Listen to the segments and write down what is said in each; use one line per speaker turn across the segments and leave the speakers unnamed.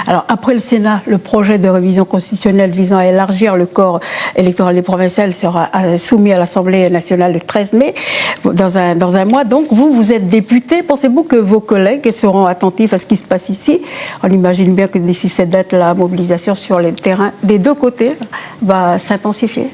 Alors, après le Sénat, le projet de révision constitutionnelle visant à élargir le corps électoral des provinciales sera soumis à l'Assemblée nationale le 13 mai, dans un mois. Donc, vous êtes député. Pensez-vous que vos collègues seront attentifs à ce qui se passe ici? On imagine bien que d'ici cette date, la mobilisation sur les terrains des deux côtés va s'intensifier.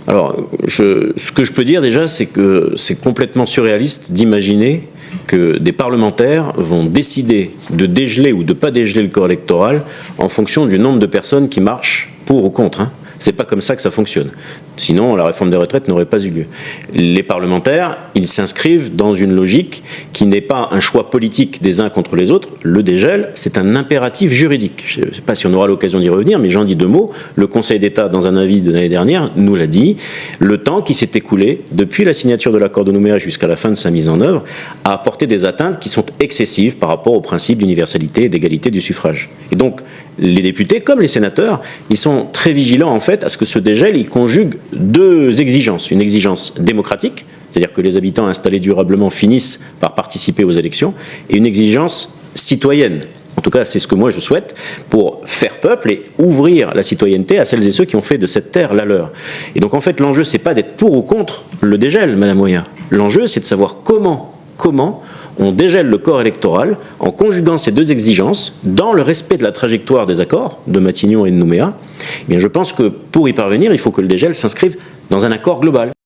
Alors, ce que je peux dire déjà, c'est que c'est complètement surréaliste d'imaginer que des parlementaires vont décider de dégeler ou de ne pas dégeler le corps électoral en fonction du nombre de personnes qui marchent pour ou contre. Hein. C'est pas comme ça que ça fonctionne. Sinon, la réforme des retraites n'aurait pas eu lieu. Les parlementaires, ils s'inscrivent dans une logique qui n'est pas un choix politique des uns contre les autres. Le dégel, c'est un impératif juridique. Je ne sais pas si on aura l'occasion d'y revenir, mais j'en dis deux mots. Le Conseil d'État, dans un avis de l'année dernière, nous l'a dit. Le temps qui s'est écoulé, depuis la signature de l'accord de Nouméa jusqu'à la fin de sa mise en œuvre, a apporté des atteintes qui sont excessives par rapport au principe d'universalité et d'égalité du suffrage. Et donc, les députés, comme les sénateurs, ils sont très vigilants, en fait, à ce que ce dégel, il conjugue deux exigences. Une exigence démocratique, c'est-à-dire que les habitants installés durablement finissent par participer aux élections, et une exigence citoyenne. En tout cas, c'est ce que moi je souhaite pour faire peuple et ouvrir la citoyenneté à celles et ceux qui ont fait de cette terre la leur. Et donc, en fait, l'enjeu, c'est pas d'être pour ou contre le dégel, Madame Moya. L'enjeu, c'est de savoir comment on dégèle le corps électoral en conjuguant ces deux exigences dans le respect de la trajectoire des accords de Matignon et de Nouméa. Eh bien, je pense que pour y parvenir, il faut que le dégel s'inscrive dans un accord global.